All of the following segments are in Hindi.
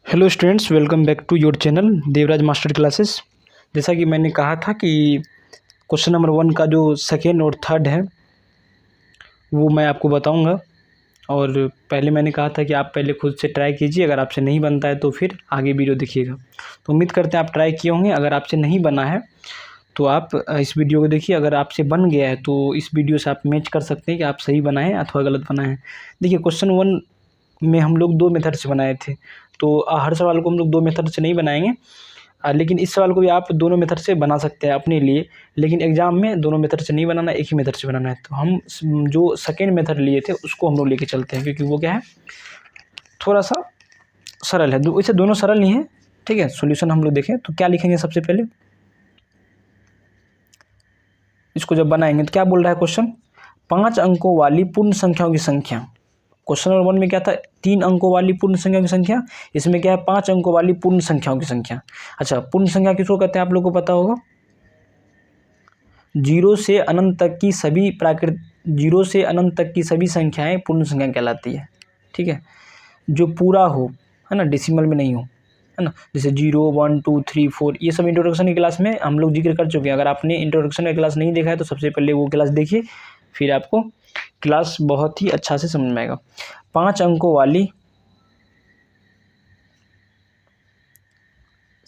Hello students, welcome back to your channel Devraj master classes. जैसा कि मैंने कहा था कि क्वेश्चन नंबर 1 का जो सेकेंड और थर्ड है वो मैं आपको बताऊंगा। और पहले मैंने कहा था कि आप पहले खुद से ट्राई कीजिए, अगर आपसे नहीं बनता है तो फिर आगे वीडियो देखिएगा। तो उम्मीद करते हैं आप ट्राई किए होंगे। अगर आपसे नहीं बना है तो आप इस वीडियो को देखिए, अगर आपसे बन गया है तो इस वीडियो से आप मैच कर सकते हैं कि आप सही बनाएं अथवा गलत बनाएं। देखिए, क्वेश्चन 1 में हम लोग 2 मेथड से बनाए थे, तो हर सवाल को हम लोग 2 मेथड से नहीं बनाएंगे। लेकिन इस सवाल को भी आप दोनों मेथड से बना सकते हैं अपने लिए, लेकिन एग्जाम में दोनों मेथड से नहीं बनाना, एक ही मेथड से बनाना है। तो हम जो सेकेंड मेथड लिए थे उसको हम लोग लेके चलते हैं, क्योंकि वो क्या है, थोड़ा सा सरल है। वैसे दोनों सरल ही हैं, ठीक है। सॉल्यूशन हम लोग देखें तो क्या लिखेंगे सबसे पहले, इसको जब बनाएंगे तो क्या बोल रहा है क्वेश्चन, 5 अंकों वाली पूर्ण संख्याओं की संख्या। क्वेश्चन नंबर 1 में क्या था, 3 अंकों वाली पूर्ण संख्या की संख्या। इसमें क्या है, 5 अंकों वाली पूर्ण संख्याओं की संख्या। अच्छा, पूर्ण संख्या किसको कहते हैं आप लोग को पता होगा, 0 से अनंत तक की सभी 0 से अनंत तक की सभी संख्याएं पूर्ण संख्या कहलाती है, ठीक है। जो पूरा हो, है ना, डेसिमल में नहीं हो, है ना। जैसे 0, 1, 2, 3, 4, ये सब इंट्रोडक्शन की क्लास में हम लोग जिक्र कर चुके हैं। अगर आपने इंट्रोडक्शन की क्लास नहीं देखा है तो सबसे पहले वो क्लास देखिए, फिर आपको क्लास बहुत ही अच्छा से समझ में आएगा। 5 अंकों वाली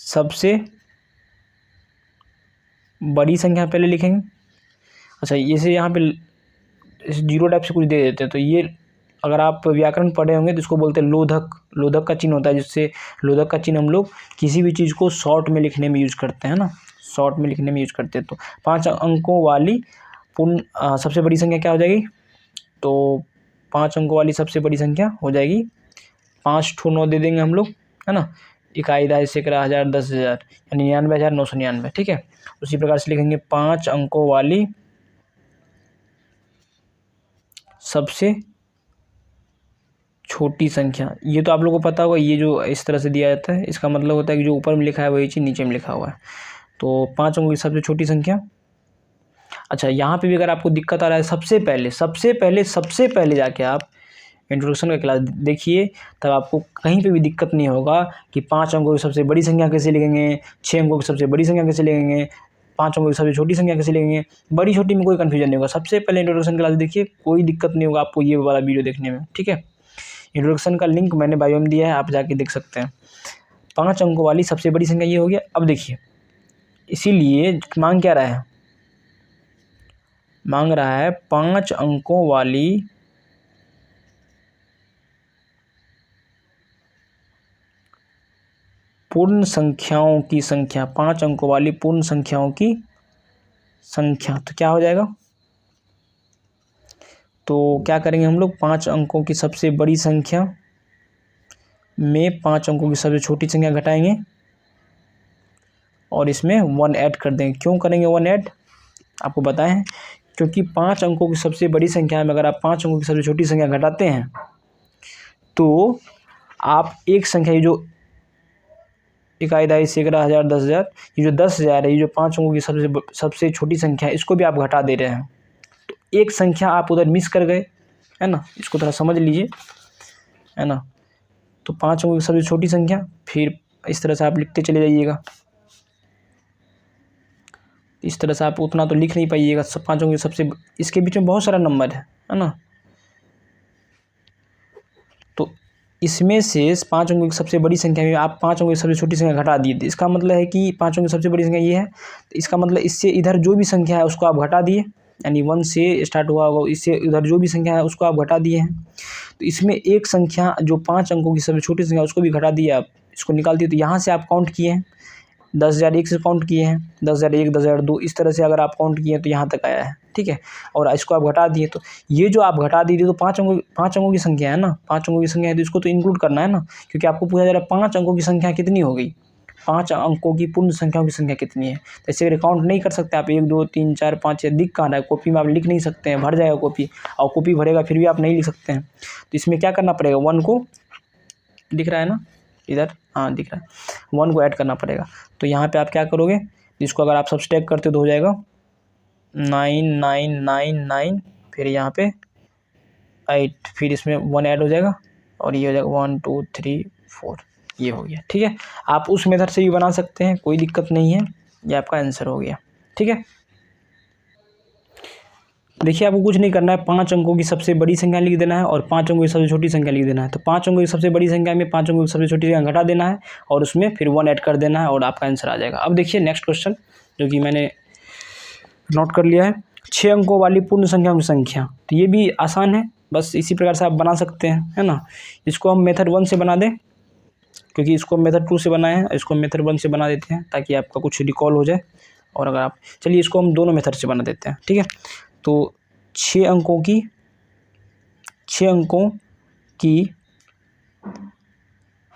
सबसे बड़ी संख्या पहले लिखेंगे। अच्छा, ये से यहाँ पे 0 टाइप से कुछ दे देते हैं, तो ये अगर आप व्याकरण पढ़े होंगे तो इसको बोलते हैं लोधक। लोधक का चिन्ह होता है, जिससे लोधक का चिन्ह हम लोग किसी भी चीज़ को शॉर्ट में लिखने में यूज करते हैं ना, शॉर्ट में लिखने में यूज करते हैं। तो 5 अंकों वाली पूर्ण सबसे बड़ी संख्या क्या हो जाएगी, तो 5 अंकों वाली सबसे बड़ी संख्या हो जाएगी, 5 ठो 9 दे देंगे हम लोग, है ना। इकाई, दहाई, सैकड़ा, हज़ार, 10,000, यानी 99,999, ठीक है। उसी प्रकार से लिखेंगे 5 अंकों वाली सबसे छोटी संख्या। ये तो आप लोगों को पता होगा, ये जो इस तरह से दिया जाता है इसका मतलब होता है कि जो ऊपर में लिखा है वही चीज़ नीचे में लिखा हुआ है। तो 5 अंकों की सबसे छोटी संख्या। अच्छा, यहाँ पे भी अगर आपको दिक्कत आ रहा है, सबसे पहले जाके आप इंट्रोडक्शन का क्लास देखिए, तब आपको कहीं पे भी दिक्कत नहीं होगा कि 5 अंकों की सबसे बड़ी संख्या कैसे लिखेंगे, 6 अंकों की सबसे बड़ी संख्या कैसे लिखेंगे, 5 अंकों की सबसे छोटी संख्या कैसे लिखेंगे। बड़ी छोटी में कोई कन्फ्यूजन नहीं होगा। सबसे पहले इंट्रोडक्शन क्लास देखिए, कोई दिक्कत नहीं होगा आपको ये वाला वीडियो देखने में, ठीक है। इंट्रोडक्शन का लिंक मैंने बायो में दिया है, आप जाके देख सकते हैं। 5 अंकों वाली सबसे बड़ी संख्या ये हो गया। अब देखिए, इसीलिए मांग क्या रहा है, मांग रहा है 5 अंकों वाली पूर्ण संख्याओं की संख्या। 5 अंकों वाली पूर्ण संख्याओं की संख्या, तो क्या हो जाएगा, तो क्या करेंगे हम लोग, 5 अंकों की सबसे बड़ी संख्या में 5 अंकों की सबसे छोटी संख्या घटाएंगे और इसमें 1 ऐड कर देंगे। क्यों करेंगे 1 ऐड, आपको बताएं, क्योंकि 5 अंकों की सबसे बड़ी संख्या में अगर आप 5 अंकों की सबसे छोटी संख्या घटाते हैं तो आप एक संख्या, ये जो इकाई, दहाई, सैकड़ा, हज़ार, 10,000, ये जो 10,000 है, ये जो 5 अंकों की सबसे छोटी संख्या है, इसको भी आप घटा दे रहे हैं। तो एक संख्या आप उधर मिस कर गए, है ना। इसको थोड़ा समझ लीजिए, है ना। तो 5 अंकों की सबसे छोटी संख्या, फिर इस तरह से आप लिखते चले जाइएगा। इस तरह से आप उतना तो लिख नहीं पाइएगा, 5 अंकों की सबसे, इसके बीच में बहुत सारा नंबर है ना। तो इसमें से 5 अंकों की सबसे बड़ी संख्या में आप 5 अंकों की सबसे छोटी संख्या घटा दिए, तो इसका मतलब है कि 5 अंकों की सबसे बड़ी संख्या ये है, तो इसका मतलब इससे इधर जो भी संख्या है उसको आप घटा दिए, यानी 1 से स्टार्ट हुआ होगा, इससे इधर जो भी संख्या है उसको आप घटा दिए हैं। तो इसमें एक संख्या जो 5 अंकों की सबसे छोटी संख्या उसको भी घटा दिए, आप इसको निकाल दिए। तो यहाँ से आप काउंट किए हैं, 10,000 एक से काउंट किए हैं, 10,001, 10,002, इस तरह से अगर आप काउंट किए हैं तो यहाँ तक आया है, ठीक है। और इसको आप घटा दिए, तो ये जो आप घटा दीजिए, तो 5 अंकों की संख्या है ना, 5 अंकों की संख्या है, तो इसको तो इंक्लूड करना है ना, क्योंकि आपको पूछा जा रहा है 5 अंकों की संख्या कितनी हो गई, 5 अंकों की पूर्ण संख्याओं की संख्या कितनी है। तो इसे काउंट नहीं कर सकते आप, 1, 2, 3, 4, 5, 6 दिख कहाँ रहा है, कॉपी में आप लिख नहीं सकते हैं, भर जाएगा कॉपी, और कॉपी भरेगा फिर भी आप नहीं लिख सकते हैं। तो इसमें क्या करना पड़ेगा, 1 को, दिख रहा है ना इधर, हाँ दिख रहा है, 1 को ऐड करना पड़ेगा। तो यहाँ पे आप क्या करोगे, इसको अगर आप सब्सट्रैक्ट करते हो तो हो जाएगा 9999, फिर यहाँ पे 8, फिर इसमें 1 ऐड हो जाएगा और ये हो जाएगा 1 2 3 4, ये हो गया। ठीक है, आप उस मेथड से भी बना सकते हैं, कोई दिक्कत नहीं है। ये आपका आंसर हो गया। ठीक है, देखिए आपको कुछ नहीं करना है, 5 अंकों की सबसे बड़ी संख्या लिख देना है और 5 अंकों की सबसे छोटी संख्या लिख देना है। तो 5 अंकों की सबसे बड़ी संख्या में 5 अंकों की सबसे छोटी संख्या घटा देना है और उसमें फिर 1 ऐड कर देना है और आपका आंसर आ जाएगा। अब देखिए नेक्स्ट क्वेश्चन जो कि मैंने नोट कर लिया है, 6 अंकों वाली पूर्ण संख्याओं की संख्या। तो ये भी आसान है, बस इसी प्रकार से आप बना सकते हैं, है ना। इसको हम मेथड 1 से बना दें, क्योंकि इसको मेथड 2 से बनाए हैं, इसको मेथड 1 से बना देते हैं ताकि आपका कुछ रिकॉल हो जाए। और अगर आप चलिए इसको हम दोनों मेथड से बना देते हैं। ठीक है, तो 6 अंकों की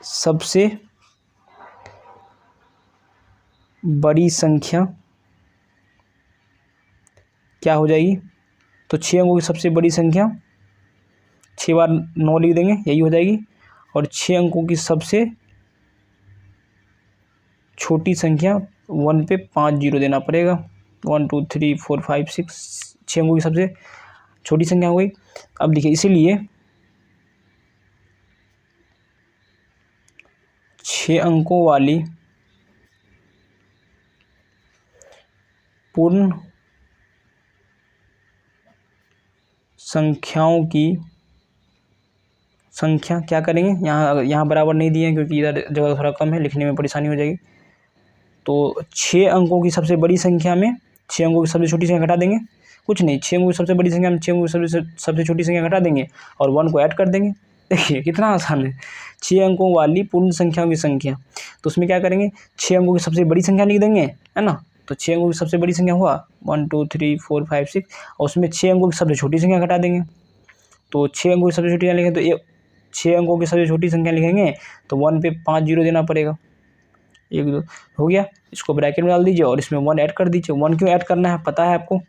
सबसे बड़ी संख्या क्या हो जाएगी? तो 6 अंकों की सबसे बड़ी संख्या 6 बार 9 लिख देंगे, यही हो जाएगी। और 6 अंकों की सबसे छोटी संख्या 1 पे 5 जीरो देना पड़ेगा। 1 2 3 4 5 6, 6 अंकों की सबसे छोटी संख्या हो गई। अब देखिए इसीलिए 6 अंकों वाली पूर्ण संख्याओं की संख्या क्या करेंगे, यहाँ बराबर नहीं दिए हैं क्योंकि इधर जगह थोड़ा कम है, लिखने में परेशानी हो जाएगी। तो 6 अंकों की सबसे बड़ी संख्या में 6 अंकों की सबसे छोटी संख्या घटा देंगे, कुछ नहीं, 6 अंकों की सबसे बड़ी संख्या में 6 अंकों की सबसे छोटी संख्या घटा देंगे और 1 को ऐड कर देंगे। देखिए कितना आसान है, 6 अंकों वाली पूर्ण संख्याओं की संख्या। तो उसमें क्या करेंगे, 6 अंकों की सबसे बड़ी संख्या लिख देंगे, है ना। तो 6 अंकों की सबसे बड़ी संख्या हुआ 1 2 3 4 5 6 और उसमें 6 अंकों की सबसे छोटी संख्या घटा देंगे। तो 6 अंकों की सबसे छोटी संख्या लिखेंगे तो ये 6 अंकों की सबसे छोटी संख्या लिखेंगे तो 1 पे 5 जीरो देना पड़ेगा। 1 2 हो गया, इसको ब्रैकेट में डाल दीजिए और इसमें 1 ऐड कर दीजिए। 1 क्यों ऐड करना है पता है आपको,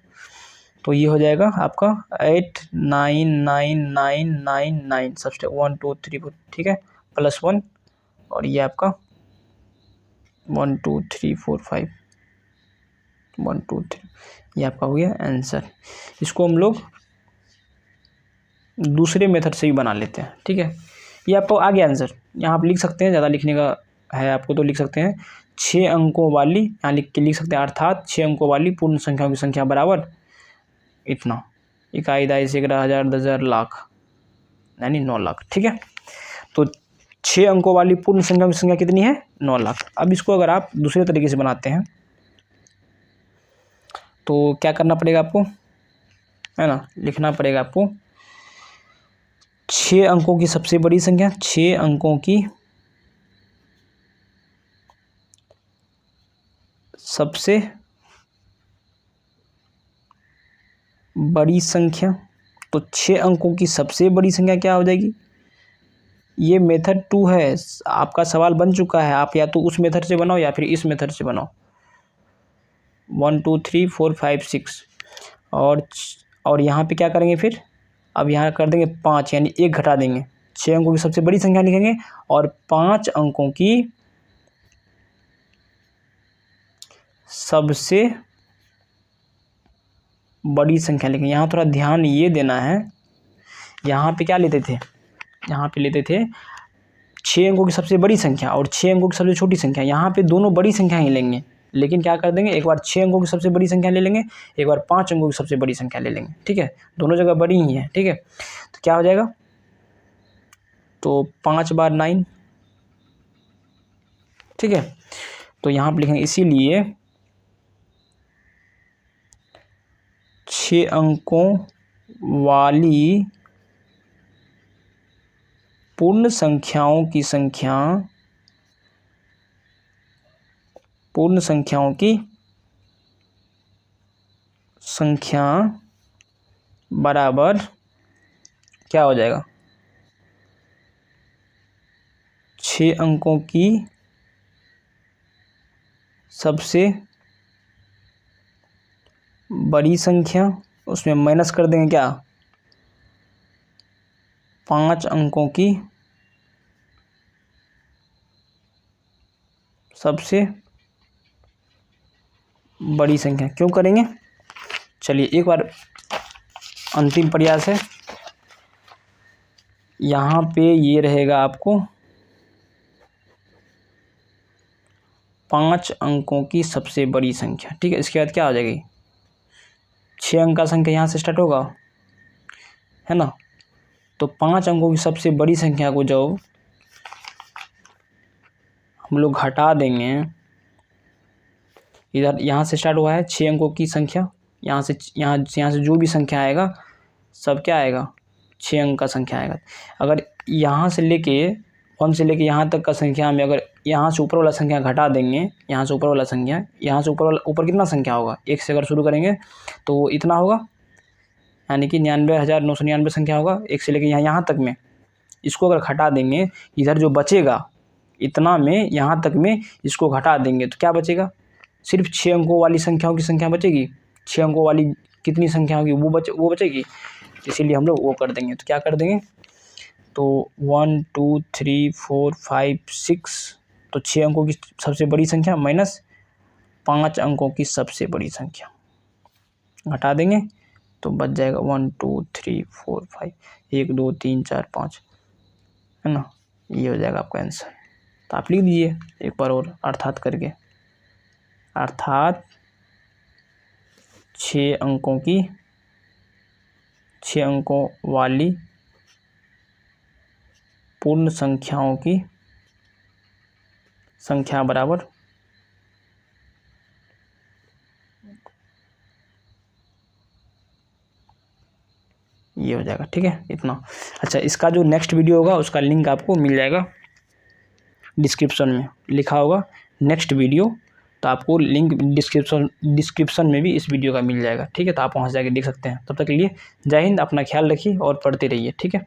तो ये हो जाएगा आपका 8 9 9 9 9 9 सबसे 1 2 3 4, ठीक है, प्लस 1 और ये आपका 1 2 3 4 5 1 2 3, ये आपका हो गया आंसर। इसको हम लोग दूसरे मेथड से ही बना लेते हैं। ठीक है, ये आपको आ गया आंसर। यहाँ आप लिख सकते हैं, ज़्यादा लिखने का है आपको तो लिख सकते हैं 6 अंकों वाली, यहाँ लिख सकते हैं अर्थात 6 अंकों वाली पूर्ण संख्याओं की संख्या बराबर इतना, इकाई दाई सैकड़ा हज़ार 10,000 लाख यानी 9 लाख। ठीक है, तो 6 अंकों वाली पूर्ण संख्याओं की संख्या कितनी है? 9 लाख। अब इसको अगर आप दूसरे तरीके से बनाते हैं तो क्या करना पड़ेगा आपको, है ना, लिखना पड़ेगा आपको 6 अंकों की सबसे बड़ी संख्या, 6 अंकों की सबसे बड़ी संख्या। तो 6 अंकों की सबसे बड़ी संख्या क्या हो जाएगी? ये मेथड 2 है, आपका सवाल बन चुका है, आप या तो उस मेथड से बनाओ या फिर इस मेथड से बनाओ। 1 2 3 4 5 6 और यहाँ पे क्या करेंगे फिर, अब यहाँ कर देंगे 5 यानी 1 घटा देंगे। 6 अंकों की सबसे बड़ी संख्या लिखेंगे और 5 अंकों की सबसे बड़ी संख्या लिखेंगे। यहाँ थोड़ा ध्यान ये देना है, यहाँ पे क्या लेते थे, यहाँ पे लेते थे 6 अंकों की सबसे बड़ी संख्या और 6 अंकों की सबसे छोटी संख्या। यहाँ पे दोनों बड़ी संख्या ही लेंगे, लेकिन क्या कर देंगे, एक बार 6 अंकों की सबसे बड़ी संख्या ले लेंगे, एक बार 5 अंकों की सबसे बड़ी संख्या ले लेंगे। ठीक है, दोनों जगह बड़ी ही है। ठीक है, तो क्या हो जाएगा, तो 5 बार 9। ठीक है, तो यहाँ पर लिखेंगे इसीलिए 6 अंकों वाली पूर्ण संख्याओं की संख्या, पूर्ण संख्याओं की संख्या बराबर क्या हो जाएगा, 6 अंकों की सबसे बड़ी संख्या, उसमें माइनस कर देंगे क्या, 5 अंकों की सबसे बड़ी संख्या। क्यों करेंगे, चलिए एक बार अंतिम प्रयास है। यहाँ पे ये रहेगा आपको 5 अंकों की सबसे बड़ी संख्या। ठीक है, इसके बाद क्या हो जाएगी, 6 अंक का संख्या यहाँ से स्टार्ट होगा, है ना। तो 5 अंकों की सबसे बड़ी संख्या को जब हम लोग घटा देंगे, इधर यहाँ से स्टार्ट हुआ है 6 अंकों की संख्या, यहाँ से जो भी संख्या आएगा सब क्या आएगा, 6 अंक का संख्या आएगा। अगर यहाँ से लेके 1 से लेके यहाँ तक का संख्या में अगर यहाँ से ऊपर वाला संख्या घटा देंगे, यहाँ से ऊपर वाला संख्या, यहाँ से ऊपर कितना संख्या होगा, 1 से अगर शुरू करेंगे तो इतना होगा, यानी कि 99,999 संख्या होगा 1 से लेके यहाँ तक में। इसको अगर घटा देंगे, इधर जो बचेगा इतना में, यहाँ तक में इसको घटा देंगे तो क्या बचेगा, सिर्फ 6 अंकों वाली संख्याओं की संख्या बचेगी। 6 अंकों वाली कितनी संख्या होगी वो बचेगी, इसीलिए हम लोग वो कर देंगे। तो क्या कर देंगे, तो 1 2 3 4 5 6, तो 6 अंकों की सबसे बड़ी संख्या माइनस 5 अंकों की सबसे बड़ी संख्या घटा देंगे तो बच जाएगा 1 2 3 4 5, 1 2 3 4 5, है ना। ये हो जाएगा आपका आंसर। तो आप लिख दीजिए एक बार और अर्थात करके, अर्थात 6 अंकों वाली पूर्ण संख्याओं की संख्या बराबर ये हो जाएगा। ठीक है, इतना। अच्छा, इसका जो नेक्स्ट वीडियो होगा उसका लिंक आपको मिल जाएगा, डिस्क्रिप्शन में लिखा होगा नेक्स्ट वीडियो, तो आपको लिंक डिस्क्रिप्शन में भी इस वीडियो का मिल जाएगा। ठीक है, तो आप वहाँ से जाके देख सकते हैं। तब तक के लिए जय हिंद, अपना ख्याल रखिए और पढ़ते रहिए। ठीक है।